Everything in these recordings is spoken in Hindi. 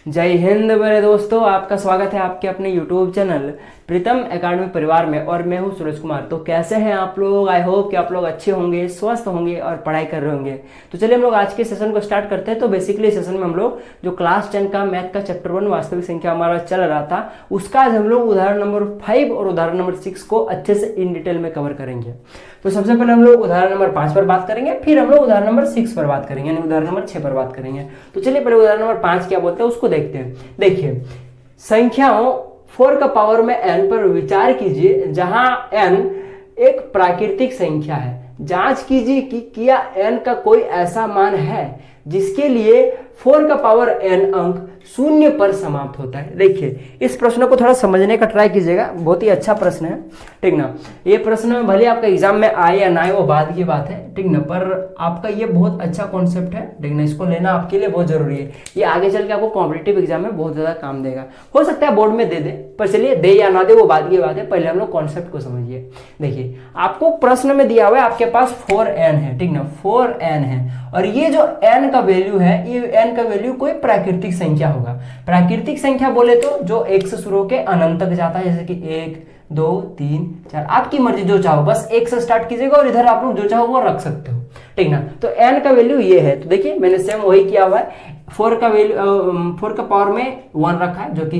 जय हिंद मेरे दोस्तों, आपका स्वागत है आपके अपने YouTube चैनल प्रीतम एकेडमी परिवार में। और मैं हूं सूरज कुमार। तो कैसे हैं आप लोग? आई होप कि आप लोग अच्छे होंगे, स्वस्थ होंगे और पढ़ाई कर रहे होंगे। तो चलिए हम लोग आज के सेशन को स्टार्ट करते हैं। तो बेसिकली सेशन में हम लोग जो क्लास 10 का मैथ का चैप्टर 1 वास्तविक संख्या हमारा चल रहा था, उसका आज हम लोग उदाहरण नंबर 5 और उदाहरण नंबर 6 को अच्छे से इन डिटेल में कवर करेंगे। तो सबसे पहले हम लोग उदाहरण नंबर 5 पर बात करेंगे, फिर हम लोग उदाहरण नंबर 6 पर बात करेंगे, यानी उदाहरण नंबर 6 पर बात करेंगे। तो चलिए पहले उदाहरण नंबर 5 क्या बोलते हैं उसको देखते हैं। देखिए, संख्याओं 4 का पावर में n पर विचार कीजिए जहां n एक प्राकृतिक संख्या है। जांच कीजिए कि क्या n का कोई ऐसा मान है जिसके लिए 4 का पावर n अंक 0 पर समाप्त होता है। देखिए, इस प्रश्न को थोड़ा समझने का ट्राई कीजिएगा, बहुत ही अच्छा प्रश्न है, ठीक ना। ये प्रश्न भले आपका एग्जाम में आए या ना आए वो बाद की बात है, ठीक ना, पर आपका ये बहुत अच्छा कॉन्सेप्ट है, ठीक ना। इसको लेना आपके लिए बहुत जरूरी है, ये आगे चल के आपको कॉम्पिटिटिव एग्जाम में बहुत ज्यादा काम देगा। हो सकता है बोर्ड में दे दे, पर चलिए दे या ना दे वो बाद की बात है, पहले हम लोग कॉन्सेप्ट को समझिए। देखिए, आपको प्रश्न में दिया हुआ है आपके पास 4n है, ठीक ना, 4n है, और ये जो n का वैल्यू है, ये n का वैल्यू कोई प्राकृतिक संख्या होगा। प्राकृतिक संख्या बोले तो जो 1 से शुरू होकर अनंत तक जाता है, जैसे कि 1 2 3 4, आपकी मर्जी जो चाहो, बस 1 से स्टार्ट कीजिएगा और इधर आप लोग जो चाहो वो रख सकते हो, ठीक ना। तो n का वैल्यू ये है। तो देखिए मैंने सेम वही किया हुआ है। 4 का वैल्यू 4 का पावर में 1 रखा है, जो कि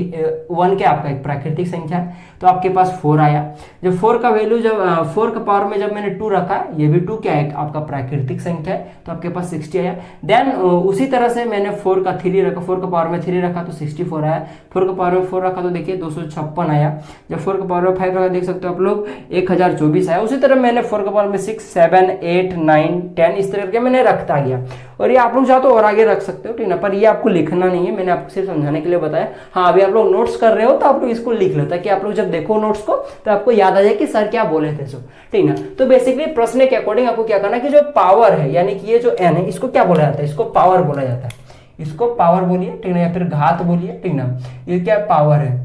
1 के आपका एक प्राकृतिक संख्या है, तो आपके पास 4 आया। जब 4 का वैल्यू जब 4 का पावर में जब मैंने 2 रखा है, ये भी 2 क्या है आपका प्राकृतिक संख्या है, तो आपके पास 60 आया। देन उसी तरह से मैंने 4 का 3 रखा, 4 का पावर में 3 रखा तो 64 आया। 4 का पावर में 4 रखा तो देखिए 256 आया। जब 4 का पावर में 5 रखा देख सकते हो आप लोग 1024 आया। उसी तरह मैंने 4 का पावर में 6 7 8 9 10 इस तरह के मैंने रखता गया। और ये आप लोग चाहो तो और आगे रख सकते हो, ठीक ना, पर ये आपको लिखना नहीं है, मैंने आपको सिर्फ समझाने के लिए बताया। हाँ, अभी आप लोग नोट्स कर रहे हो तो आप लोग इसको लिख लो, ताकि आप लोग जब देखो नोट्स को तो आपको याद आ जाए कि सर क्या बोले थे, सो ठीक ना। तो बेसिकली प्रश्न के अकॉर्डिंग आपको क्या करना है कि जो पावर है, यानी कि ये जो n है, इसको क्या बोला जाता है? इसको पावर बोला जाता है। इसको पावर बोलिए, ठीक ना, या फिर घात बोलिए, ठीक ना। ये क्या पावर है?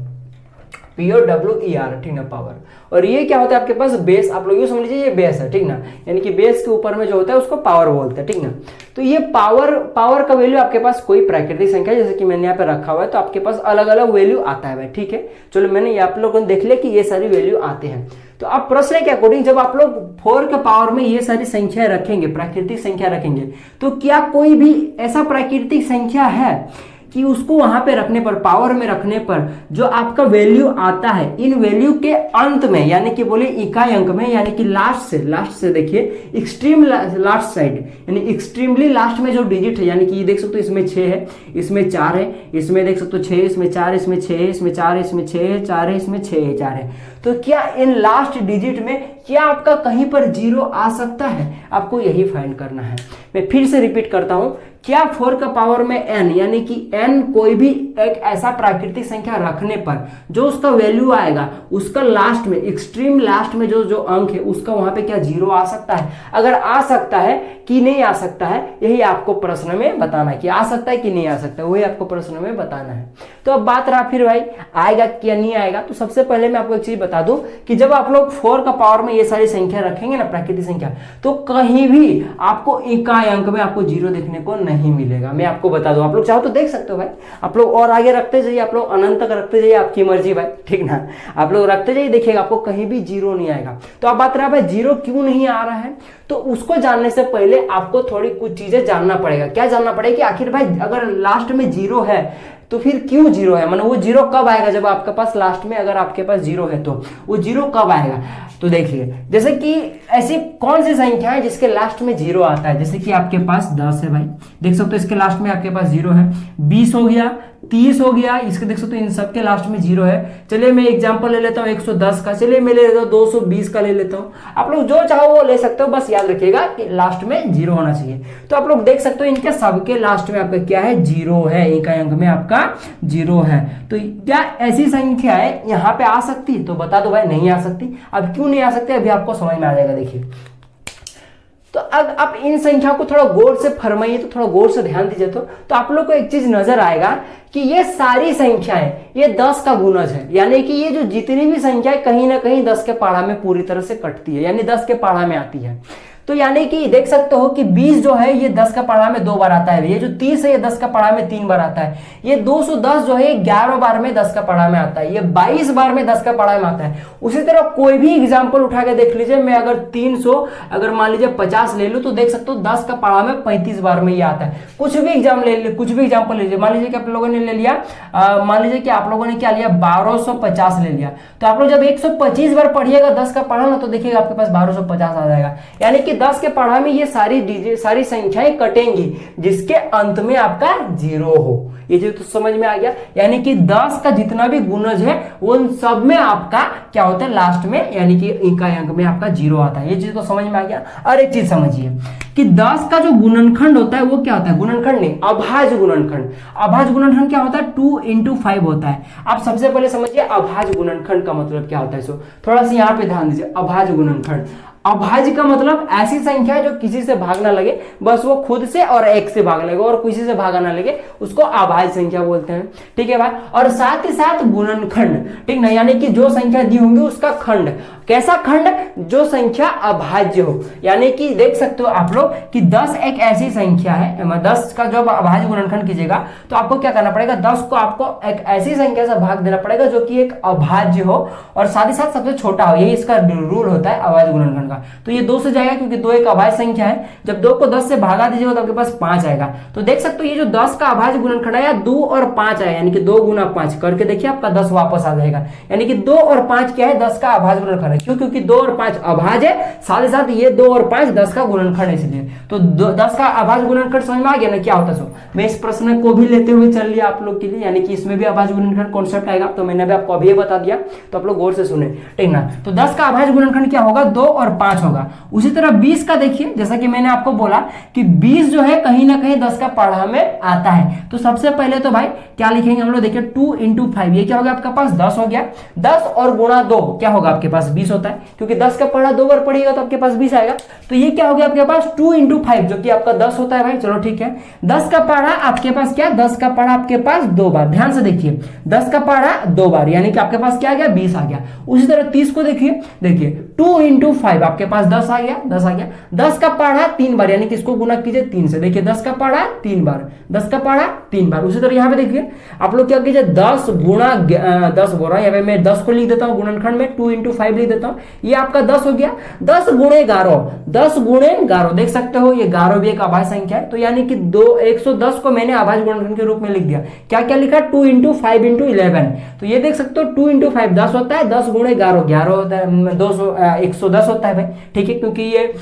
POWER, ठीक ना, पावर। और ये क्या होता है आपके पास? बेस। आप लोग यूं समझ लीजिए ये बेस है, ठीक ना, यानी कि बेस के ऊपर में जो होता है उसको पावर बोलते हैं, ठीक ना। तो ये पावर का वैल्यू आपके पास कोई प्राकृतिक संख्या जैसे कि मैंने यहाँ पे रखा हुआ है, तो आपके पास अलग अलग वैल्यू आता है भाई, ठीक है। चलो मैंने आप लोगों ने देख लिया कि ये सारी वैल्यू आते हैं। तो अब प्रश्न के अकॉर्डिंग जब आप लोग 4 के पावर में ये सारी संख्या रखेंगे, प्राकृतिक संख्या रखेंगे, तो क्या कोई भी ऐसा प्राकृतिक संख्या है कि उसको वहां पे रखने पर, पावर में रखने पर जो आपका वैल्यू आता है, इन वैल्यू के अंत में, यानी कि बोले इकाई अंक में, यानी कि लास्ट से देखिए एक्सट्रीम लास्ट साइड, यानी एक्सट्रीमली लास्ट में जो डिजिट है, यानी कि ये देख सकते हो इसमें 6 है, इसमें 4 है, इसमें देख सकते हो 6, इसमें 4, इसमें 6 है, इसमें 4 है, इसमें 6 है, 4 है, इसमें 6 है, 4 है। तो क्या इन लास्ट डिजिट में क्या आपका कहीं पर 0 आ सकता है? आपको यही फाइंड करना है। मैं फिर से रिपीट करता हूं, क्या 4 का पावर में n, यानी कि n कोई भी एक ऐसा प्राकृतिक संख्या रखने पर जो उसका वैल्यू आएगा, उसका लास्ट में, एक्सट्रीम लास्ट में जो अंक है, उसका वहां पे क्या 0 आ सकता है? अगर आ सकता है कि नहीं आ सकता है, यही आपको प्रश्न में बताना है कि आ सकता है कि नहीं आ सकता है, वही आपको प्रश्न में बताना है। तो अब बात रहा फिर भाई आएगा क्या नहीं आएगा। तो सबसे पहले मैं आपको एक चीज बता दूं कि जब आप लोग 4 का पावर में ये सारी संख्या रखेंगे ना, प्राकृतिक संख्या, तो कहीं भी आपको इकाई अंक में आपको 0 देखने को नहीं मिलेगा। मैं आपको बता दूं, आप लोग चाहो तो देख सकते हो भाई, आप लोग और आगे रखते जाइए, आप लोग अनंत तक रखते जाइए, आपकी मर्जी भाई, ठीक ना। आप लोग रखते जाइए, देखिएगा आपको कहीं भी 0 नहीं आएगा। तो अब बात रहा भाई 0 क्यों नहीं आ रहा है, तो उसको जानने से पहले आपको थोड़ी कुछ चीजें जानना पड़ेगा। क्या जानना पड़ेगा कि आखिर भाई अगर लास्ट में 0 है तो फिर क्यों 0 है, मतलब वो 0 कब आएगा? जब आपके पास लास्ट में अगर आपके पास 0 है तो वो 0 कब आएगा? तो देखिए, जैसे कि ऐसी कौन सी संख्या है जिसके लास्ट में 0 आता है? जैसे कि आपके पास 10 है भाई, देख सकते हो इसके लास्ट में आपके पास 0 है। 20 हो गया, 30 हो गया, इसके देख सकते हो इन सब के लास्ट में 0 है। चलिए मैं एग्जांपल ले लेता हूँ 110 का, चलिए मैं ले लेता हूँ 220 का ले लेता हूँ। आप लोग जो चाहो वो ले सकते हो, बस याद रखिएगा कि लास्ट में 0 होना चाहिए। तो आप लोग देख सकते हो इनके सबके लास्ट में आपका क्या है? 0 है, इकाई अंक में आपका 0 है। तो क्या ऐसी संख्या है यहाँ पे आ सकती है? तो बता दो भाई नहीं आ सकती। अब क्यों नहीं आ सकती अभी आपको समझ में आ जाएगा। देखिए, तो अब आप इन संख्या को थोड़ा गौर से फरमाइए, तो थोड़ा गौर से ध्यान दीजिए तो आप लोग को एक चीज नजर आएगा कि ये सारी संख्याएं ये 10 का गुणज है, यानी कि ये जो जितनी भी संख्याएं कहीं ना कहीं 10 के पहाड़ा में पूरी तरह से कटती है, यानी 10 के पहाड़ा में आती है। तो यानी कि देख सकते हो कि 20 जो है ये 10 का पढ़ा में 2 बार आता है, ये जो 30 है ये 10 का पढ़ा में 3 बार आता है, ये 210 जो है 11 बार में 10 का पढ़ा में आता है, ये 22 बार में 10 का पढ़ा में आता है। उसी तरह कोई भी एग्जाम्पल उठा के देख लीजिए, मैं अगर 300 अगर मान लीजिए 50 ले लूं तो देख सकते हो 10 का पढ़ा में 35 बार में ये आता है। कुछ भी एग्जाम्पल ले लीजिए, मान लीजिए कि आप लोगों ने ले लिया, मान लीजिए कि आप लोगों ने क्या लिया 1250 ले लिया, तो आप लोग जब 125 बार पढ़िएगा 10 का पढ़ा ना तो देखिएगा आपके पास 1250 आ जाएगा। यानी कि 10 के पढ़ा में ये सारी संख्याएं कटेंगी जिसके अंत में आपका 0 हो। ये जो तो समझ में आ गया, यानी कि 10 का जितना भी गुणज है वो उन सब में आपका क्या होता है लास्ट में, यानी कि इकाई अंक में आपका 0 आता है। ये चीज तो समझ में आ गया। और एक चीज समझिए कि 10 का जो गुणनखंड होता है वो क्या होता है, गुणनखंड नहीं, अभाज्य गुणनखंड। अभाज्य गुणनखंड क्या होता है, 2 into 5 होता है। आप सबसे पहले समझिए अभाज्य गुणनखंड का मतलब क्या होता है। सो थोड़ा सा यहाँ पे ध्यान दीजिए, अभाज्य गुणनखंड। अभाज्य का मतलब ऐसी संख्या है जो किसी से भाग ना लगे, बस वो खुद से और एक से भाग लगे और किसी से भागा ना लगे, उसको अभाज्य संख्या बोलते हैं। ठीक है भाई। और साथ ही साथ गुणनखंड, ठीक ना, यानी कि जो संख्या दी होंगी उसका खंड। कैसा खंड, जो संख्या अभाज्य हो। यानी कि देख सकते हो आप लोग कि 10 एक ऐसी संख्या है, 10 का जब अभाज्य गुणनखंड कीजिएगा तो आपको क्या करना पड़ेगा, 10 को आपको एक ऐसी संख्या से भाग देना पड़ेगा जो कि एक अभाज्य हो और साथ ही साथ सबसे छोटा हो। यही इसका रूल होता है अभाज्य गुणनखंड का। तो ये 2 से जाएगा क्योंकि 2 एक अभाज्य संख्या है। जब 2 को 10 से भागा दीजिएगा तो आपके पास 5 आएगा। तो देख सकते हो ये जो 10 का अभाज्य गुणनखंड है 2 और 5 आया, यानी कि 2 गुना 5 करके देखिए आपका 10 वापस आ जाएगा। यानी कि 2 और 5 क्या है, 10 का अभाज्य गुणनखंड है। क्यों, क्योंकि 2 और 5 अभाज्य है, साथ ही साथ ये 2 और 5 10 का गुणनखंड है, इसलिए तो 10 का अभाज्य गुणनखंड समझ में आ गया ना क्या होता है। सो मैं इस प्रश्न को भी लेते हुए चल लिया आप लोग के लिए, यानी कि इसमें भी अभाज्य गुणनखंड कॉन्सेप्ट आएगा, तो मैंने भी आपको अभी बता दिया, तो आप लोग गौर से सुने, ठीक ना। तो 10 का अभाज्य गुणनखंड क्या होगा, 2 और 5 होगा। उसी तरह 20 का देखिए, जैसा कि मैंने आपको बोला कि 20 जो है कहीं ना कहीं 10 का पढ़ा में आता है। तो सबसे पहले तो भाई क्या लिखेंगे हम लोग, देखिए 2 into 5, ये क्या होगा आपका पास 10 हो गया। 10 और गुणा 2 क्या होगा आपके पास 20 होता है, क्योंकि 10 का पढ़ा 2 बार पढ़िएगा तो आपके पास 20 आएगा। तो ये क्या हो गया आपके पास 2 into 5 जो कि आपका 10 होता है भाई। चलो ठीक है, 10 का पढ़ा आपके पास क्या, 10 का पढ़ा आपके पास 2 बार, ध्यान से देखिए 10 का पढ़ा 2 बार, यानी कि आपके पास क्या आ गया 20 आ गया। उसी तरह 30 को देखिए 2 into 5 आपके पास 10 आ गया, 10 आ गया। 10 का पढ़ा 3 बार, यानी कि इसको गुना कीजिए 3 से, देखिए 10 का पढ़ा 3 बार, 10 का पढ़ा 3 बार। उसी तरह यहाँ पे देखिए आप लोग क्या कीजिए 10 गुणा 10 बोल रहा है, यहाँ पे मैं 10 को लिख देता हूँ गुणनखंड में, 2 into 5 लिख देता हूँ, ये आपका 10 हो गया। 10 गुणे 11, 10 गुणे 11, देख सकते हो ये 11 भी एक अभाज्य संख्या है। तो यानी कि 110 को मैंने अभाज्य गुणनखंड के रूप में लिख दिया। क्या क्या लिखा, 2 into 5 into 11। तो ये देख सकते हो 2 into 5 10 होता है, 10 गुणे 11 11 होता है, 110 होता है भाई, ठीक है, क्योंकि ये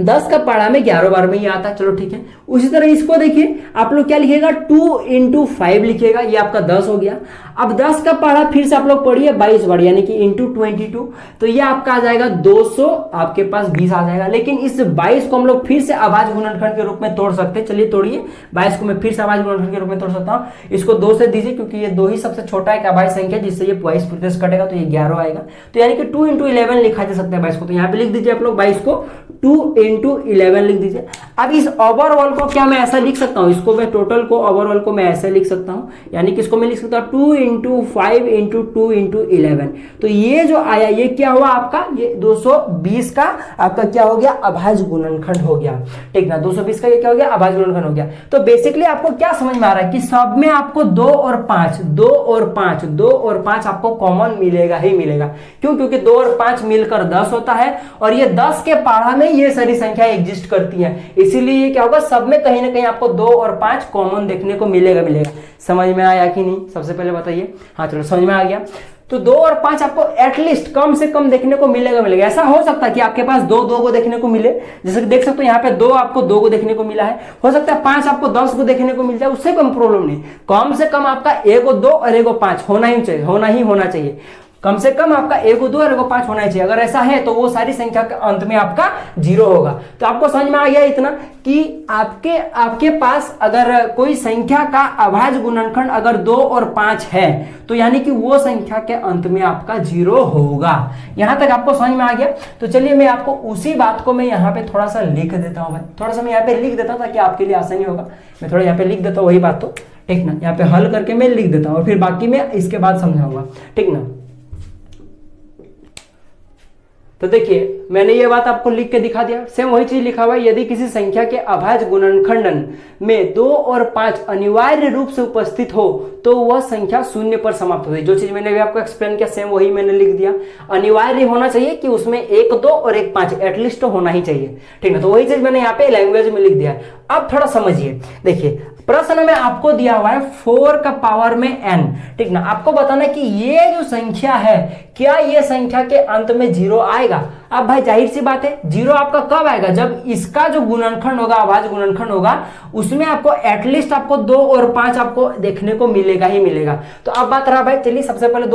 10 का पढ़ा में 11 बार में ही आता है। चलो ठीक है। उसी तरह इसको देखिए आप लोग क्या लिखेगा 2 into 5 लिखिएगा, ये आपका 10 हो गया। अब 10 का पढ़ा फिर से आप लोग पढ़िए 22 बार, यानी कि into 22, तो ये आपका आ जाएगा 200, आपके पास 20 आ जाएगा। लेकिन इस 22 को हम लोग फिर से अभाज्य गुणनखंड के रूप में तोड़ सकते हैं। चलिए तोड़िए, 22 को मैं फिर से अभाज्य गुणनखंड के रूप में तोड़ सकता हूँ। इसको 2 से दीजिए क्योंकि ये 2 ही सबसे छोटा एक अभाज्य संख्या, जिससे ये 22% कटेगा तो ये 11 आएगा। तो यानी कि 2 into 11 लिखा जा सकता है 22 को। तो यहाँ पे लिख दीजिए आप लोग 22 को 2 into 11 लिख दीजिए। अब इस ओवरऑल को क्या मैं ऐसा लिख सकता हूँ, इसको मैं टोटल को ओवरऑल को मैं ऐसे लिख सकता हूँ, यानी कि इसको मैं लिख सकता हूँ 2 into 5 into 2 into 11। तो ये जो आया ये क्या हुआ आपका, ये 220 का आपका क्या हो गया, अभाज्य गुणनखंड हो गया, ठीक ना। 220 का ये क्या हो गया, अभाज्य गुणनखंड हो गया। तो बेसिकली आपको क्या समझ में आ रहा है कि सब में आपको 2 और 5 आपको कॉमन मिलेगा ही मिलेगा। क्यों, क्योंकि 2 और 5 मिलकर 10 होता है और ये 10 के पढ़ा में ये सारी संख्या एग्जिस्ट करती है, इसीलिए ये क्या होगा, सब में कहीं ना कहीं आपको 2 और 5 कॉमन देखने को मिलेगा। समझ में आया कि नहीं, सबसे पहले बताइए। हाँ चलो समझ में आ गया। तो 2 और 5 आपको एटलीस्ट कम से कम देखने को मिलेगा। ऐसा हो सकता है कि आपके पास 2 को देखने को मिले, जैसे कि देख सकते हो यहाँ पे 2 आपको 2 को देखने को मिला है। हो सकता है 5 आपको 10 को देखने को मिल जाए, उससे कोई प्रॉब्लम नहीं। कम से कम आपका 1 2 और 1 5 होना ही चाहिए। कम से कम आपका 1 2 और 1 5 होना चाहिए। अगर ऐसा है तो वो सारी संख्या के अंत में आपका 0 होगा। तो आपको समझ में आ गया इतना कि आपके पास अगर कोई संख्या का अभाज्य गुणनखंड अगर 2 और 5 है तो यानी कि वो संख्या के अंत में आपका 0 होगा। यहां तक आपको समझ में आ गया। तो चलिए मैं आपको उसी बात को मैं यहाँ पे थोड़ा सा लिख देता हूँ भाई, थोड़ा सा मैं यहाँ पे लिख देता हूँ ताकि आपके लिए आसानी होगा। मैं थोड़ा यहाँ पे लिख देता हूँ वही बात, तो ठीक ना, यहाँ पे हल करके मैं लिख देता हूँ और फिर बाकी मैं इसके बाद समझाऊंगा, ठीक ना। तो देखिए मैंने ये बात आपको लिख के दिखा दिया, सेम वही चीज लिखा हुआ है। यदि किसी संख्या के अभाज्य गुणनखंडन में 2 और 5 अनिवार्य रूप से उपस्थित हो तो वह संख्या शून्य पर समाप्त होती है। जो चीज मैंने अभी आपको एक्सप्लेन किया सेम वही मैंने लिख दिया। अनिवार्य होना चाहिए कि उसमें 1, 2 और 1, 5 एटलीस्ट तो होना ही चाहिए, ठीक है। तो वही चीज मैंने यहाँ पे लैंग्वेज में लिख दिया। अब थोड़ा समझिए, देखिए प्रश्न में आपको दिया हुआ है 4 का पावर में n, ठीक ना। आपको बताना है कि ये जो संख्या है क्या ये संख्या के अंत में 0 आएगा। अब भाई जाहिर सी बात है 0 आपका कब आएगा, जब इसका जो गुणनखंड होगा, अभाज्य गुणनखंड होगा, उसमें आपको एटलीस्ट आपको 2 और 5 आपको देखने को मिलेगा ही मिलेगा। तो अब बात रहा भाई, चलिए सबसे पहले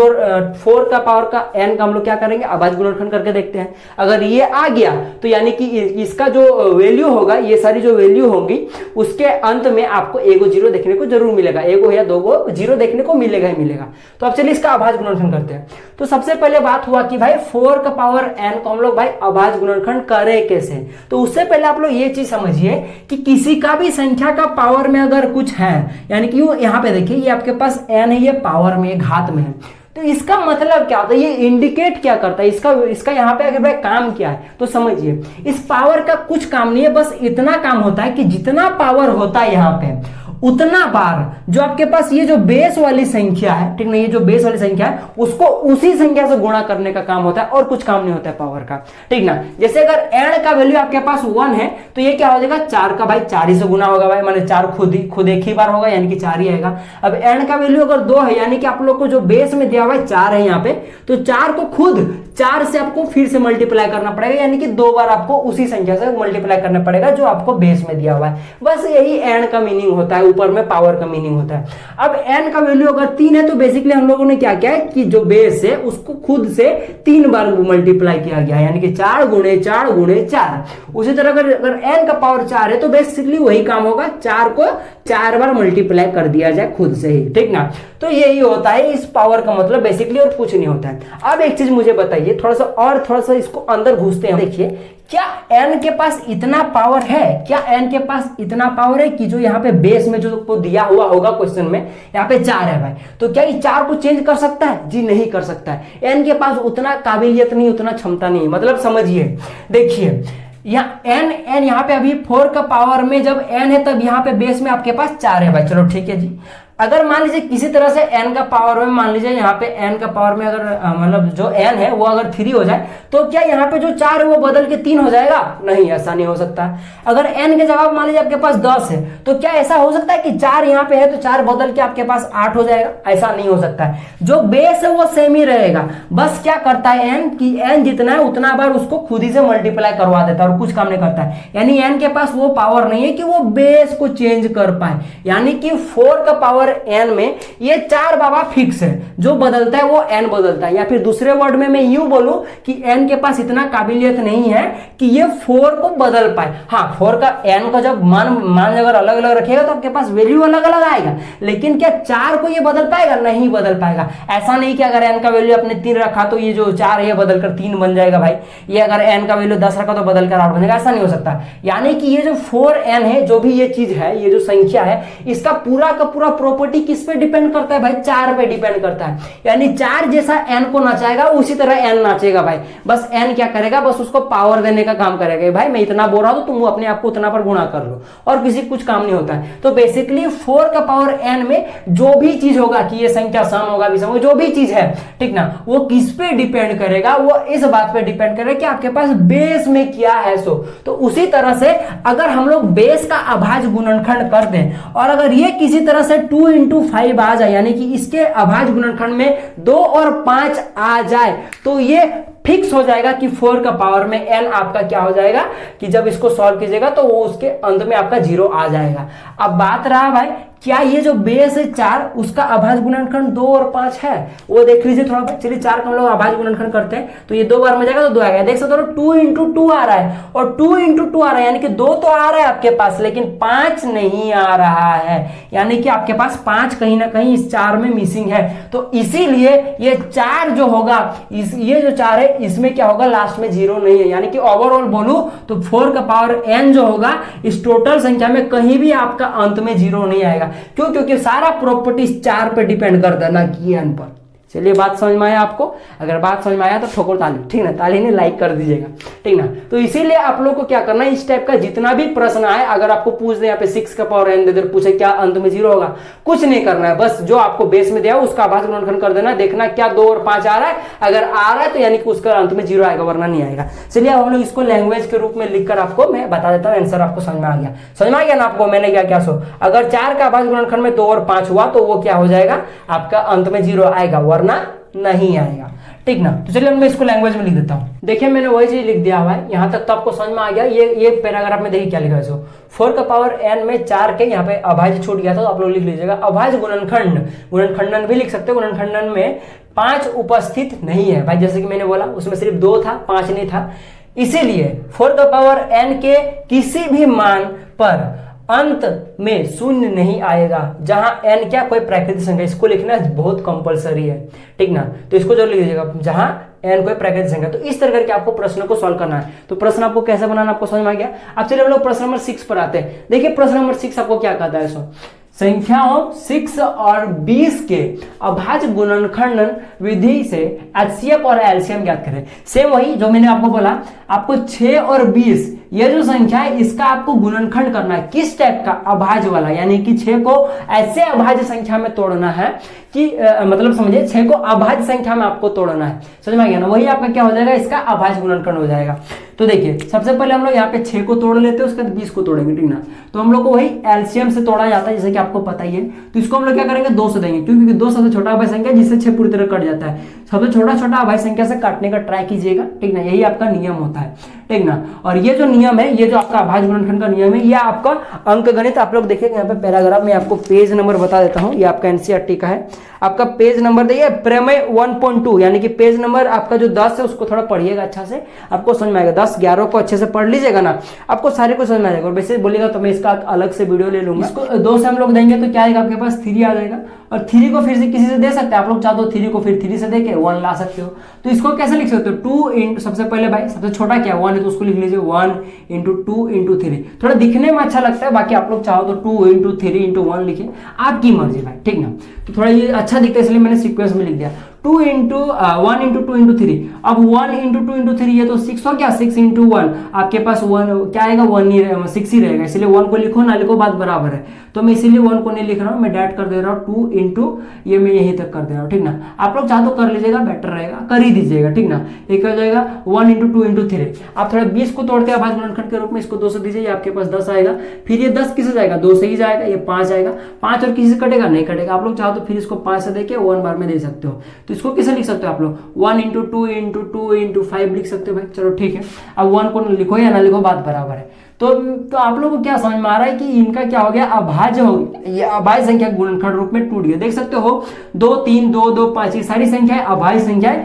4 का पावर का n का हम लोग क्या करेंगे, अभाज्य गुणनखंड करके देखते हैं। अगर ये आ गया तो यानी कि इसका जो वैल्यू होगा, ये सारी जो वैल्यू होंगी उसके अंत में आपको एगो 0 देखने को जरूर मिलेगा, एगो या 2 0 देखने को मिलेगा ही मिलेगा। तो अब चलिए इसका अभाज्य गुणनखंड करते हैं। तो सबसे पहले बात हुआ कि भाई 4 का पावर n को हम लोग भाई अभाज्य गुणनखंड करें कैसे। तो उससे पहले आप लोग ये चीज समझिए कि किसी का भी संख्या का पावर में अगर कुछ है, यानी कि यहाँ पे देखिए ये आपके पास n है, ये पावर में, घात में है, तो इसका मतलब क्या होता है, ये इंडिकेट क्या करता है, इसका यहाँ पे अगर भाई काम क्या है तो समझिए। इस पावर का कुछ काम नहीं है, बस इतना काम होता है कि जितना पावर होता है यहाँ पे उतना बार जो आपके पास ये जो बेस वाली संख्या है, ठीक ना, ये जो बेस वाली संख्या है उसको उसी संख्या से गुणा करने का काम होता है और कुछ काम नहीं होता है पावर का, ठीक ना। जैसे अगर n का वैल्यू आपके पास 1 है तो ये क्या हो जाएगा, 4 का भाई 4 ही से गुना होगा भाई, माने 4 खुद एक ही बार होगा, यानी कि 4 ही आएगा। अब n का वैल्यू अगर 2 है, यानी कि आप लोग को जो बेस में दिया हुआ है 4 है यहाँ पे, तो 4 को खुद 4 से आपको फिर से मल्टीप्लाई करना पड़ेगा, यानी कि 2 बार आपको उसी संख्या से मल्टीप्लाई करना पड़ेगा जो आपको बेस में दिया हुआ है। बस यही n का मीनिंग होता है, ऊपर में पावर का मीनिंग होता है। अब n का वैल्यू अगर 3 है तो बेसिकली हम लोगों ने क्या किया है कि जो बेस है उसको खुद से 3 बार मल्टीप्लाई किया गया है, यानी कि 4 गुणे 4 गुणे 4। उसी तरह अगर n का पावर 4 है तो बेसिकली वही काम होगा, 4 को 4 बार मल्टीप्लाई कर दिया जाए खुद से ही, ठीक ना। तो यही होता है इस पावर का मतलब बेसिकली, और कुछ नहीं होता है। अब एक चीज मुझे बताइए, थोड़ा सा इसको अंदर घुसते हैं। देखिए क्या n के पास इतना पावर है, क्या n के पास इतना पावर है कि जो यहाँ पे बेस में जो को दिया हुआ होगा क्वेश्चन में, यहाँ पे 4 है भाई, तो क्या ये 4 को चेंज कर सकता है? जी नहीं कर सकता है। n के पास उतना काबिलियत नहीं, उतना क्षमता नहीं, मतलब समझिए। देखिए यहाँ n यहाँ पे अभी 4 का पावर में जब n है तब यहाँ पे बेस में आपके पास 4 है भाई, चलो ठीक है जी। अगर मान लीजिए किसी तरह से n का पावर में, मान लीजिए यहाँ पे n का पावर में अगर मतलब जो n है वो अगर 3 हो जाए तो क्या यहाँ पे जो 4 है वो बदल के 3 हो जाएगा? नहीं, ऐसा नहीं हो सकता। अगर n के जवाब मान लीजिए आपके पास 10 है तो क्या ऐसा हो सकता है कि 4 यहाँ पे है तो 4 बदल के आपके पास 8 हो जाएगा? ऐसा नहीं हो सकता है। जो बेस है वो सेम ही रहेगा, बस क्या करता है n कि n जितना है उतना बार उसको खुद ही से मल्टीप्लाई करवा देता है और कुछ काम नहीं करता है। यानी n के पास वो पावर नहीं है कि वो बेस को चेंज कर पाए, यानी कि 4 का पावर n में ये 4 बाबा फिक्स है, जो बदलता है वो n बदलता है। या फिर दूसरे वर्ड में मैं यूं बोलूं कि n के पास इतना काबिलियत नहीं है कि ये 4 को बदल पाए। हाँ, 4 का n का जब मान अगर अलग अलग रखेगा तो आपके पास वैल्यू अलग अलग आएगा, लेकिन क्या 4 को ये बदल पाएगा? नहीं बदल पाएगा। ऐसा नहीं कि अगर n का वैल्यू आपने 3 रखा तो ये जो 4 है बदलकर 3 बन जाएगा भाई, ये अगर n का वैल्यू 10 रखा तो बदलकर 8 बनेगा, ऐसा नहीं हो सकता। यानी कि ये जो 4n है, जो भी ये चीज है, ये जो संख्या है, इसका पूरा का पूरा प्रॉपर्टी किस पे डिपेंड करता है भाई? 4 पे डिपेंड करता है। यानी 4 जैसा n को नचाएगा उसी तरह n नाचेगा भाई। बस n क्या करेगा, बस उसको पावर देने का काम करेगा। भाई मैं इतना बोल रहा हूं तो तुम अपने आप को उतना पर गुणा कर लो, और किसी कुछ काम नहीं होता है। तो बेसिकली 4 का पावर n में जो भी चीज होगा कि ये संख्या सम होगा, विषम होगा, जो भी चीज है, ठीक ना, वो किस पे डिपेंड करेगा? वो इस बात पे डिपेंड करेगा कि आपके पास बेस में क्या है। सो तो उसी तरह से अगर हम लोग बेस का अभाज्य गुणनखंड कर दें और अगर ये किसी तरह से 2 into 5 आ जाए, यानी कि इसके अभाज्य गुणनखंड में 2 और 5 आ जाए, तो ये फिक्स हो जाएगा कि 4 का पावर में n आपका क्या हो जाएगा कि जब इसको सॉल्व कीजिएगा तो वो उसके अंत में आपका 0 आ जाएगा। अब बात रहा भाई, क्या ये जो बेस है 4 उसका अभाज्य गुणनखंड 2 और 5 है? वो देख लीजिए थोड़ा। चलिए 4 का हम लोग अभाज्य गुणनखंड करते हैं तो ये 2 बार में जाएगा तो 2 आएगा। देख सकते हो 2 into 2 आ रहा है, और 2 into 2 आ रहा है, यानी कि 2 तो आ रहा है आपके पास, लेकिन 5 नहीं आ रहा है, यानी कि आपके पास 5 कहीं ना कहीं इस 4 में मिसिंग है। तो इसीलिए ये 4 जो होगा, ये जो 4 है इसमें क्या होगा, लास्ट में 0 नहीं है। यानी कि ओवरऑल बोलूं तो 4 का पावर n जो होगा इस टोटल संख्या में कहीं भी आपका अंत में 0 नहीं आएगा। क्यों? क्योंकि सारा प्रॉपर्टी 4 पे डिपेंड करता है, ना कि n पर। चलिए बात समझ में आया आपको? अगर बात समझ में आया तो ठोकर ताली, ठीक ना, ताली नहीं लाइक कर दीजिएगा, ठीक ना। तो इसीलिए आप लोग को क्या करना है, इस टाइप का जितना भी प्रश्न आए, अगर आपको पूछ दे यहाँ पे 6 का पावर n दे दे, पूछे क्या अंत में 0 होगा, कुछ नहीं करना है, बस जो आपको बेस में दिया उसका आभाज्य गुणनखंड कर देना, देखना क्या 2 और 5 आ रहा है, अगर आ रहा है तो यानी कि उसका अंत में 0 आएगा, वरना नहीं आएगा। चलिए अब हम लोग इसको लैंग्वेज के रूप में लिखकर आपको मैं बता देता हूँ, आंसर आपको समझ में आ गया, समझ में आ गया ना आपको मैंने क्या सो, अगर 4 का अभाज्य गुणनखंड में 2 और 5 हुआ तो वो क्या हो जाएगा, आपका अंत में 0 आएगा, वरना नहीं आएगा, ठीक ना। तो चलिए मैं इसको लैंग्वेज में लिख देता हूँ। देखिए मैंने वही चीज लिख दिया हुआ है, यहाँ तक तो आपको समझ में आ गया। ये पैराग्राफ में देखिए क्या लिखा है, 4 का पावर n में 4 के यहाँ पे अभाज्य छूट गया था, तो आप लोग लिख लीजिएगा अभाज्य गुणनखंड, गुणनखंडन भी लिख सकते हो, गुणनखंडन में 5 उपस्थित नहीं है भाई, जैसे कि मैंने बोला उसमें सिर्फ 2 था, 5 नहीं था, इसीलिए 4 का पावर n के किसी भी मान पर अंत में 0 नहीं आएगा, जहां n क्या कोई प्राकृतिक संख्या, इसको लिखना बहुत कंपलसरी है, ठीक ना। तो इसको जो लिख दीजिएगा जहां n कोई प्राकृतिक संख्या। तो इस तरह करके आपको प्रश्न को सॉल्व करना है। तो प्रश्न आपको कैसे बनाना आपको समझ में आ गया। अब चलिए हम लोग प्रश्न नंबर 6 पर आते हैं। देखिए प्रश्न नंबर 6 आपको क्या कहता है, संख्याओं 6 और 20 के अभाज्य गुणनखंडन विधि से एचसीएफ और एलसीएम ज्ञात करें। सेम वही जो मैंने आपको बोला, आपको 6 और 20 ये जो संख्या है इसका आपको गुणनखंड करना है, किस टाइप का, अभाज्य वाला, यानी कि 6 को ऐसे अभाज्य संख्या में तोड़ना है कि मतलब समझिए 6 को अभाज्य संख्या में आपको तोड़ना है, समझ में आ गया ना। वही आपका क्या हो जाएगा, इसका अभाज्य गुणनखंड हो जाएगा। तो देखिए सबसे पहले हम लोग यहाँ पे 6 को तोड़ लेते हैं, उसके बाद 20 को तोड़ेंगे, ठीक ना। तो हम लोग को वही एलसीएम से तोड़ा जाता है, जैसे कि आपको पता ही है। तो इसको हम लोग क्या करेंगे, 2 से देंगे, क्योंकि 2 सबसे छोटा अभाज्य संख्या जिससे 6 पूरी तरह कट जाता है। सबसे छोटा अभाज्य संख्या से काटने का ट्राई कीजिएगा, ठीक ना, यही आपका नियम होता है, ठीक ना। और ये जो नियम है, ये जो आपका अभाज्य गुणनखंड का नियम है, ये आपका अंकगणित आप लोग देखिए यहाँ पे पैराग्राफ में आपको पेज नंबर बता देता हूँ, ये आपका एनसीईआरटी का है। आपका पेज नंबर देखिए प्रमेय 1.2, यानी कि पेज नंबर आपका जो 10 है उसको थोड़ा पढ़िएगा अच्छा से, आपको समझ में आएगा। 10 11 को अच्छे से पढ़ लीजिएगा ना, आपको सारे को समझ में आएगा। और वैसे बोलिएगा तो मैं इसका अलग से वीडियो ले लूंगा। इसको 2 से हम लोग देंगे तो क्या आएगा आपके पास, 3 आ जाएगा। और 3 को फिर से किसी से दे सकते हैं आप लोग, चाहो तो 3 को फिर 3 से देके 1 ला सकते हो। तो इसको कैसे लिख सकते हो, 2 इंटू, सबसे पहले भाई सबसे छोटा क्या 1 है, तो उसको लिख लीजिए 1 इंटू 2 इंटू 3। थोड़ा दिखने में अच्छा लगता है, बाकी आप लोग चाहो तो 2 इंटू 3 इंटू 1 लिखिए, आपकी मर्जी भाई, ठीक ना। तो थोड़ा ये अच्छा दिखता है इसलिए मैंने सीक्वेंस में लिख दिया 2 इंटू 1 इंटू 2 इंटू 3। अब 1 इंटू 2 इंटू 3 ये तो 6 हो गया, 6 इंटू 1 आपके पास 1 क्या आएगा, 1 ही रहेगा, 6 ही रहेगा, इसलिए 1 को लिखो ना लिखो बात बराबर है। तो मैं इसीलिए 1 को नहीं लिख रहा हूँ, मैं डायरेक्ट कर दे रहा हूँ 2 इंटू ये मैं यहीं तक कर दे रहा हूँ, ठीक ना। आप लोग चाहो तो कर लीजिएगा, बेटर रहेगा, कर ही दीजिएगा, ठीक ना। एक हो जाएगा 1 इंटू 2 इंटू 3। आप थोड़ा 20 को तोड़ते हैं अभाज्य गुणनखंड के रूप में, इसको 2 से दीजिए, आपके पास 10 आएगा। फिर ये 10 किसे जाएगा, 2 से ही जाएगा, ये 5 आएगा, 5 और किसी से कटेगा नहीं कटेगा। आप लोग चाहो तो फिर इसको 5 से देके 1 बार में दे सकते हो। तो इसको किसे लिख सकते हो आप लोग, 1 इंटू 2 इंटू 2 इंटू 5 लिख सकते हो भाई, चलो ठीक है। अब 1 को लिखो या ना लिखो बात बराबर है। तो आप लोगों को क्या समझ में आ रहा है कि इनका क्या हो गया, अभाज्य हो गया, ये अभाज्य संख्या गुणनखंड रूप में टूट गया। देख सकते हो 2 3 2 2 5 ये सारी संख्याएं अभाज्य संख्याएं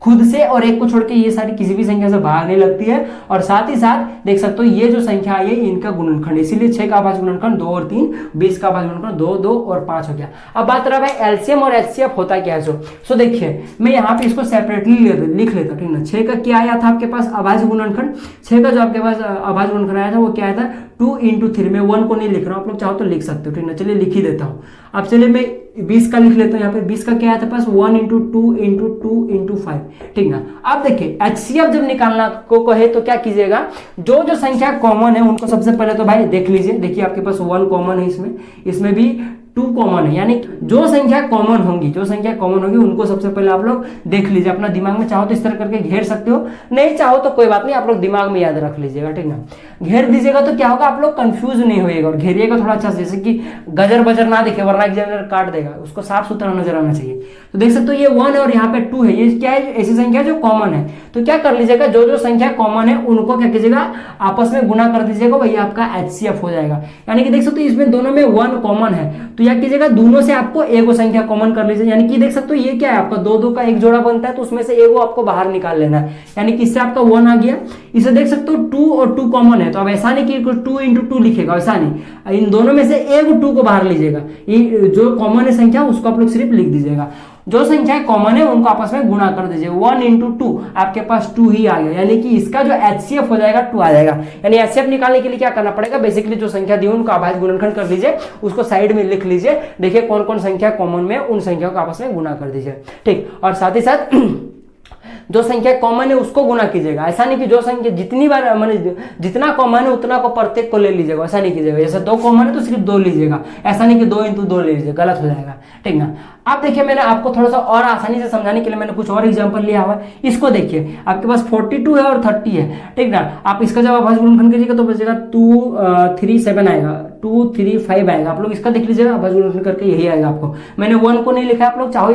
खुद से, और एक को छोड़ के ये सारी किसी भी संख्या से भागने लगती है। और साथ ही साथ देख सकते हो ये जो संख्या है इनका गुणनखंड, इसीलिए 6 का अभाज्य गुणनखंड 2 और 3, 20 का अभाज्य गुणनखंड 2 2 और 5 हो गया। अब बात रहा भाई एलसीएम और एचसीएफ होता क्या है। सो देखिए मैं यहाँ पे इसको सेपरेटली लिख लेता हूँ, ठीक ना। 6 का क्या आया था आपके पास अभाज्य गुणनखंड, 6 का जो आपके पास अभाज्य गुणनखंड आया था वो क्या आया था 2 इंटू 3 में 1 को नहीं लिख रहा हूँ, आप लोग चाहो तो लिख सकते हो, ठीक ना। चलिए लिख ही देता हूँ। अब चलिए मैं 20 का लिख लेता हूँ, यहाँ पे 20 का क्या आया था पास 1 इंटू 2 इंटू 2 इंटू 5, ठीक ना। अब देखिए एचसीएफ जब निकालना को कहे तो क्या कीजिएगा, जो जो संख्या कॉमन है उनको सबसे पहले तो भाई देख लीजिए। देखिए आपके पास 1 कॉमन है, इसमें भी 2 कॉमन है, यानी जो संख्या कॉमन होगी उनको सबसे पहले आप लोग देख लीजिए अपना दिमाग में। चाहो तो इस तरह करके घेर सकते हो, नहीं चाहो तो कोई बात नहीं, आप लोग दिमाग में याद रख लीजिएगा, ठीक ना। घेर दीजिएगा तो क्या होगा, आप लोग कंफ्यूज नहीं होइएगा, और घेरिएगा थोड़ा अच्छा, जैसे कि गजर बजर ना दिखे वरना एग्जामिनर काट देगा, उसको साफ सुथरा नजर आना चाहिए। तो देख सकते हो ये 1 है और यहाँ पे 2 है, ये क्या है, ऐसी संख्या जो कॉमन है। तो क्या कर लीजिएगा, जो जो संख्या कॉमन है उनको क्या कीजिएगा, आपस में गुना कर दीजिएगा, वही आपका एचसीएफ हो जाएगा। यानी कि देख सकते हो इसमें दोनों में 1 कॉमन है, तो क्या कीजिएगा दोनों से आपको एगो संख्या कॉमन कर लीजिए। यानी कि देख सकते हो ये क्या है आपका 2 2 का एक जोड़ा बनता है, तो उसमें से एगो आपको बाहर निकाल लेना है, यानी कि इससे आपका 1 आ गया। इसे देख सकते हो 2 और 2 कॉमन है, तो अब ऐसा नहीं कि 2 इंटू 2 लिखेगा, ऐसा नहीं, इन दोनों में से एगो 2 को बाहर लीजिएगा, ये जो कॉमन है संख्या उसको आप लोग सिर्फ लिख दीजिएगा। जो संख्याएं कॉमन है उनको आपस में गुणा कर दीजिए। 1 इंटू 2 आपके पास 2 ही आ गया, यानी कि इसका जो HCF हो जाएगा 2 आ जाएगा। यानी HCF निकालने के लिए क्या करना पड़ेगा, बेसिकली जो संख्या दी उनको अभाज्य गुणनखंड कर लीजिए, उसको साइड में लिख लीजिए, देखिए कौन कौन संख्या कॉमन में, उन संख्याओं को आपस में गुणा कर दीजिए। ठीक, और साथ ही साथ जो संख्या कॉमन है उसको गुणा कीजिएगा। ऐसा नहीं कि जो संख्या जितनी बार माने जितना कॉमन है उतना को प्रत्येक को ले लीजिएगा, ऐसा नहीं कीजिएगा। जैसे 2 कॉमन है तो सिर्फ 2 लीजिएगा, ऐसा नहीं कि 2 इंटू 2 ले लीजिए, गलत हो जाएगा। ठीक ना। आप देखिए मैंने आपको थोड़ा सा और आसानी से समझाने के लिए मैंने कुछ और एग्जांपल लिया हुआ है। इसको देखिए, आपके पास 42 है और 30 है। ठीक ना। आप इसका जब अभाज्य गुणनखंड कीजिएगा तो बचेगा 2 3 7 आएगा, 2 3 5 आएगा। आप लोग इसका देख लीजिएगा, अभाज्य गुणनखंड करके यही आएगा आपको। मैंने 1 को नहीं लिखा, आप लोग चाहो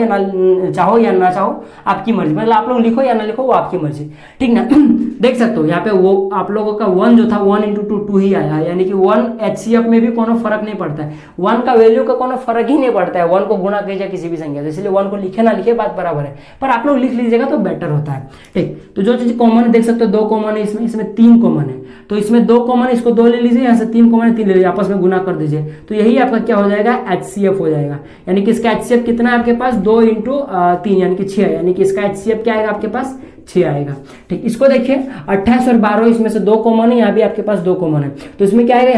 या ना चाहो आपकी मर्जी, मतलब आप लोग लिखो या ना लिखो वो आपकी मर्जी। ठीक ना। देख सकते हो यहाँ पे वो आप लोगों का 1 जो था 1 इंटू 2 2 ही आया, यानी कि 1 HCF में भी कोनो फर्क नहीं पड़ता है, 1 का वैल्यू का कोनो फर्क ही नहीं पड़ता है। 1 को गुणा कीजिए किसी भी संख्या से, इसलिए 1 को लिखे ना लिखे बात बराबर है, पर आप लोग लिख लीजिएगा तो बेटर होता है। ठीक, तो जो चीज कॉमन है देख सकते हो 2 कॉमन है, इसमें 3 कॉमन है, तो इसमें 2 कॉमन है, इसको 2 ले लीजिए, यहाँ से 3 कॉमन है 3 ले लीजिए, आपस में गुणा कर दीजिए, तो यही आपका क्या हो जाएगा, HCF हो जाएगा। यानी कि इसका HCF कितना है आपके पास, 2 इंटू 3 यानी कि 6 है, यानी कि इसका HCF क्या आएगा आपके पास 6 आएगा। ठीक, इसको देखिए 28 और 12 इसमें से 2 कॉमन है, यहाँ भी आपके पास 2 कॉमन है, तो इसमें क्या आएगा,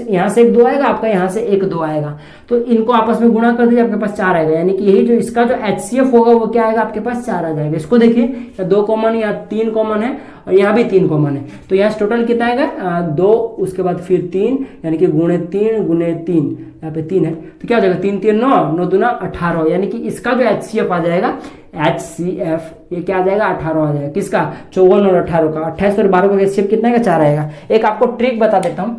यहाँ से 1 2 आएगा, आपका यहाँ से 1 2 आएगा, तो इनको आपस में गुणा कर दीजिए, आपके पास 4 आएगा। यानी कि यही जो इसका जो HCF होगा वो क्या आएगा आपके पास 4 आ जाएगा। इसको देखिए 2 कॉमन, यहाँ 3 कॉमन है और यहाँ भी 3 कॉमन है, तो यहाँ टोटल कितना आएगा 2, उसके बाद फिर 3, यानी कि गुणे 3, यहाँ पे 3 है, तो क्या हो जाएगा 3 3 9 9 दूना 18, यानी कि इसका जो HCF आ जाएगा HCF ये क्या आ जाएगा 18 आ जाएगा। किसका 54 और 18 का, 28 और 12 का HCF कितना है 4 आएगा। एक आपको ट्रिक बता देता हूँ,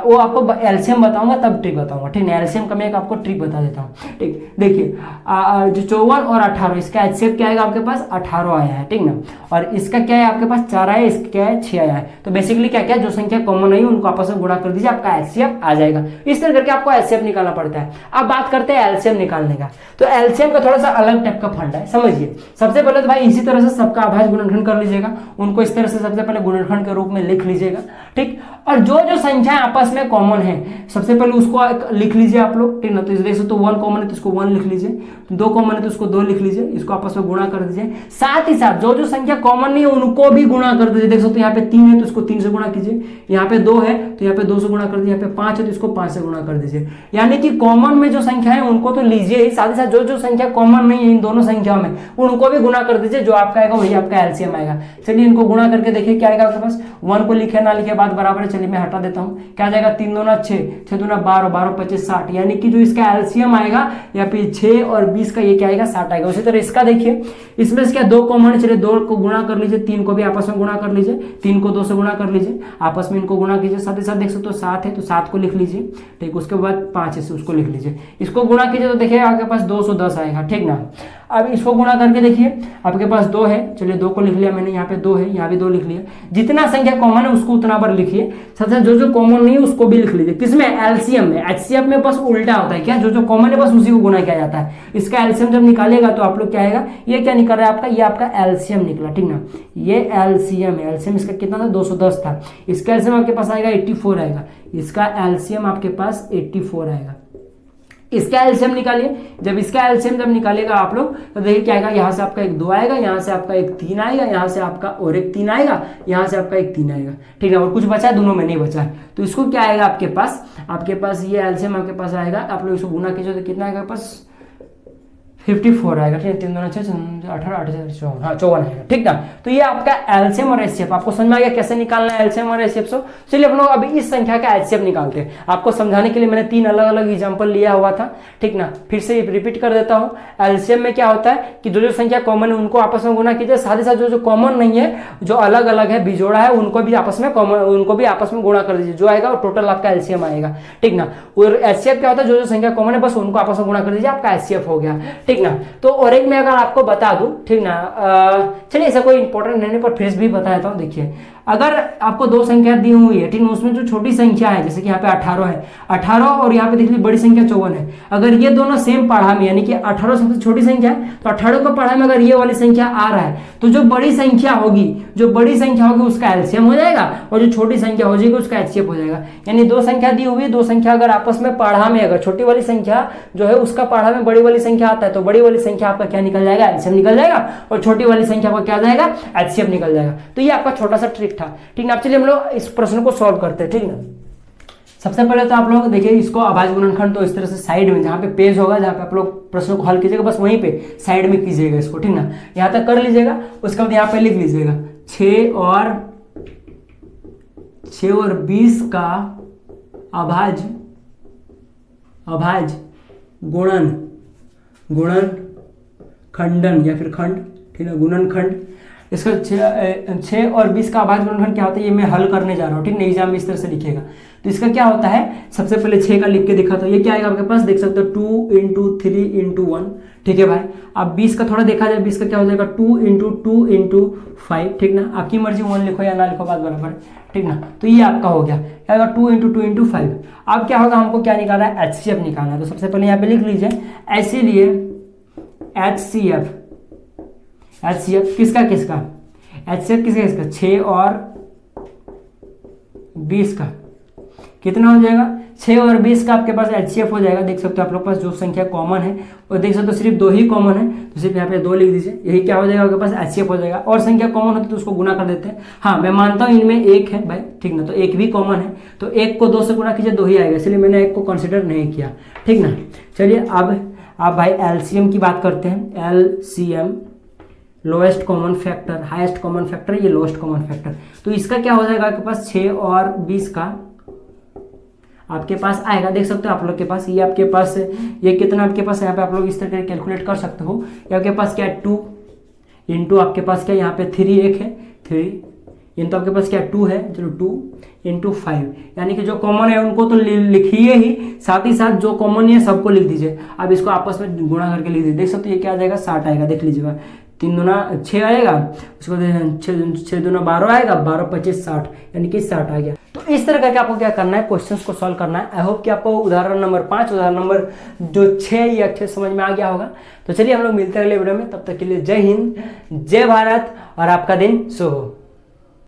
वो आपको एलसीएम बताऊंगा तब ट्रिक बताऊंगा। ठीक है, एलसीएम का मैं एक आपको ट्रिक बता देता हूँ। ठीक, देखिए जो 54 और 18 इसका HCF क्या आएगा आपके पास 18 आया है। ठीक ना, और इसका क्या है आपके पास 4 आया, इसका क्या है 6 आया है, तो बेसिकली क्या क्या जो संख्या कॉमन नहीं है उनको आपस में गुणा कर दीजिए, आपका HCF आ जाएगा। इस तरह करके आपको HCF निकालना पड़ता है। अब बात करते हैं एलसीएम निकालने का, तो एलसीएम का थोड़ा सा अलग टाइप का फंडा है, समझिए। सबसे पहले तो भाई इसी तरह से सबका अभाज्य गुणनखंड कर लीजिएगा, उनको इस तरह से सबसे पहले गुणनखंड के रूप में लिख लीजिएगा। ठीक, और जो जो संख्याएं आपस में कॉमन है सबसे पहले उसको लिख लीजिए आप लोग। ठीक ना, तो देख सकते हो 1 कॉमन है तो इसको 1 लिख लीजिए, 2 कॉमन है तो उसको 2 लिख लीजिए, इसको आपस में गुणा कर दीजिए। साथ ही साथ जो जो संख्या कॉमन नहीं है उनको भी गुणा कर दीजिए। देख सकते हो यहाँ पे 3 है तो इसको 3 से गुणा कीजिए, यहाँ पे 2 है तो यहाँ पे 2 से गुणा कर दीजिए, यहाँ पे 5 है तो इसको 5 से गुणा कर दीजिए। यानी कि कॉमन में जो संख्या है उनको तो लीजिए ही, साथ ही साथ जो जो संख्या कॉमन नहीं है इन दोनों संख्याओं में उनको भी गुणा कर दीजिए, जो आपका आएगा वही आपका एलसीएम आएगा। चलिए इनको गुणा करके देखिए क्या आएगा आपके पास। 1 को लिखे ना लिखे बात बराबर है, चलिए मैं हटा देता हूँ। क्या आ जाएगा 3 दूना 6, 6 दूना 12, 12 25 60, यानी कि जो इसका एलसीएम आएगा या फिर 6 और 20 का ये क्या आएगा 60 आएगा। उसी तरह इसका देखिए, इसमें से क्या 2 कॉमन है, चलिए 2 को गुणा कर लीजिए, 3 को भी आपस में गुणा कर लीजिए, 3 को 2 से गुणा कर लीजिए, आपस में इनको गुणा कीजिए। साथ ही साथ देख सकते हो 7 है तो 7 को लिख लीजिए। ठीक, उसके बाद 5 है उसको लिख लीजिए, इसको गुणा कीजिए तो देखिए आपके पास 210 आएगा। ठीक ना, अब इसको गुणा करके देखिए आपके पास 2 है, चलिए 2 को लिख लिया मैंने, यहाँ पे 2 है, यहाँ भी 2 लिख लिया। जितना संख्या कॉमन है उसको उतना बार लिखिए, साथ साथ जो जो कॉमन नहीं है उसको भी लिख लीजिए। किसमें एलसीएम में। HCF में बस उल्टा होता है, क्या जो जो कॉमन है बस उसी को गुणा किया जाता है। इसका एलसीएम जब निकालेगा तो आप लोग क्या आएगा, ये क्या निकल रहा है आपका, ये आपका एलसीएम निकला। ठीक ना, ये एलसीएम है। एलसीएम इसका कितना था 210 था, इसका एलसीएम आपके पास आएगा 84 आएगा, इसका एलसीएम आपके पास 84 आएगा। इसका एलसीएम निकालिए, जब इसका एलसीएम जब निकालेगा आप लोग तो देखिए क्या आएगा, यहाँ से आपका एक 2 आएगा, यहाँ से आपका एक 3 आएगा, यहाँ से आपका और एक 3 आएगा, यहाँ से आपका एक 3 आएगा। ठीक है, और कुछ बचा है, दोनों में नहीं बचा है, तो इसको क्या आएगा आपके पास ये एलसीएम आपके पास आएगा। आप लोग इसको गुना कीजिए तो कितना आएगा पास 54 आएगा। ठीक है, 3 2 6 18 8 54, हाँ 54 आएगा। ठीक ना, तो ये आपका एलसीएम और एचसीएफ आपको समझ में आ गया कैसे निकालना है एलसीएम और एचसीएफ। सो चलिए हम लोग अभी इस संख्या का एचसीएफ निकालते हैं। आपको समझाने के लिए मैंने 3 अलग अलग एग्जांपल लिया हुआ था। ठीक ना, फिर से रिपीट कर देता हूँ। एलसीएम में क्या होता है कि जो जो संख्या कॉमन है उनको आपस में गुना कीजिए, साथ ही साथ जो जो कॉमन नहीं है, जो अलग अलग है, बिजोड़ा है, उनको भी आपस में गुणा कर दीजिए, जो आएगा वो टोटल आपका एलसीएम आएगा। ठीक ना, और एचसीएफ क्या होता है, जो जो संख्या कॉमन है बस उनको आपस में गुणा कर दीजिए, आपका एचसीएफ हो गया। ठीक ना, तो और एक मैं अगर आपको बता दूं, ठीक ना, चलिए ऐसा कोई इंपॉर्टेंट नहीं पर फिर भी बता देता हूं। देखिए अगर आपको दो संख्या दी हुई है, ठीक है, उसमें जो छोटी संख्या है जैसे कि यहाँ पे 18 है, 18 और यहाँ पे देख लीजिए बड़ी संख्या 54 है, अगर ये दोनों सेम पढ़ा में यानी कि 18 सबसे छोटी संख्या है तो 18 को पढ़ा में अगर ये वाली संख्या आ रहा है तो जो बड़ी संख्या होगी उसका एलसीएम हो जाएगा और जो छोटी संख्या हो जाएगी उसका एचसीएफ हो जाएगा। यानी दो संख्या दी हुई है, दो संख्या अगर आपस में पढ़ा में अगर छोटी वाली संख्या जो है उसका पढ़ा में बड़ी वाली संख्या आता है तो बड़ी वाली संख्या आपका क्या निकल जाएगा, एलसीएम निकल जाएगा और छोटी वाली संख्या का क्या जाएगा, एचसीएफ निकल जाएगा। तो ये आपका छोटा सा ट्रिक था, ठीक ना। अब चलिए हम लोग इस प्रश्न को सॉल्व करते हैं, ठीक ना। सबसे पहले तो आप लोग देखिए इसको अभाज्य गुणनखंड तो इस तरह से साइड में जहां पे पेज होगा, जहां पे आप लोग प्रश्न को हल कीजिएगा बस वहीं पे साइड में कीजिएगा इसको, ठीक ना। यहां तक कर लीजिएगा, उसके बाद यहाँ पे लिख लीजिएगा 6 और 20 का अभाज्य गुणन खंडन या फिर खंड, ठीक है, गुणनखंड। इसका 6 और 20 का अभाज्य गुणनखंड क्या होता है ये मैं हल करने जा रहा हूँ, ठीक है, एग्जाम में इस तरह से लिखेगा। तो इसका क्या होता है, सबसे पहले 6 का लिख के दिखा तो ये क्या आएगा आपके पास, देख सकते हो 2 × 3 × 1, ठीक है भाई। अब 20 का थोड़ा देखा जाए, 20 का क्या हो जाएगा 2 × 2 × 5, ठीक ना। आपकी मर्जी 1 लिखो या ना लिखो बात बराबर, ठीक ना। तो ये आपका हो गया, क्या होगा 2 × 2 × 5। अब क्या होगा, हमको क्या निकालना है, एचसीएफ निकालना है। तो सबसे पहले यहाँ पे लिख लीजिए इसीलिए एचसीएफ किसका 6 और 20 का कितना हो जाएगा, 6 और 20 का आपके पास एचसीएफ हो जाएगा। देख सकते हो आप लोग पास जो संख्या कॉमन है और देख सकते हो सिर्फ 2 ही कॉमन है तो सिर्फ यहाँ पे 2 लिख दीजिए, यही क्या हो जाएगा आपके पास एचसीएफ हो जाएगा। और संख्या कॉमन होती है तो उसको गुना कर देते हैं। हाँ मैं मानता हूँ इनमें 1 है भाई, ठीक ना, तो 1 भी कॉमन है तो 1 को 2 से गुना कीजिए 2 ही आएगा, इसलिए मैंने 1 को कंसिडर नहीं किया, ठीक ना। चलिए अब आप भाई एलसीएम की बात करते हैं। LCM lowest common factor, highest common factor, ये लोएस्ट कॉमन फैक्टर। तो इसका क्या हो जाएगा आपके पास 6 और 20 का आपके पास आएगा, देख सकते हो आप लोग के पास ये आपके पास ये कितना आपके पास यहाँ पे आप लोग इस तरह कैलकुलेट कर सकते हो। ये आपके पास क्या है 2 इंटू आपके पास क्या यहाँ पे 3 एक है 3 इंटू आपके पास क्या 2 है, चलो 2 × 5 यानी कि जो कॉमन है उनको तो लिखिए ही, साथ ही साथ जो कॉमन नहीं है सबको लिख दीजिए। अब इसको आपस में गुणा करके लिख दीजिए, देख सकते हो ये क्या आ जाएगा 60 आएगा, देख लीजिएगा 3 दूना 6 आएगा, उसके बाद 6 दूना 12 आएगा, 12 25 60 यानी कि 60 आ गया। तो इस तरह करके आपको क्या करना है, क्वेश्चंस को सॉल्व करना है। आई होप कि आपको उदाहरण नंबर 5 उदाहरण नंबर जो 6 ये अच्छे समझ में आ गया होगा। तो चलिए हम लोग मिलते हैं अगले वीडियो में, तब तक के लिए जय हिंद, जय भारत और आपका दिन शुभ हो।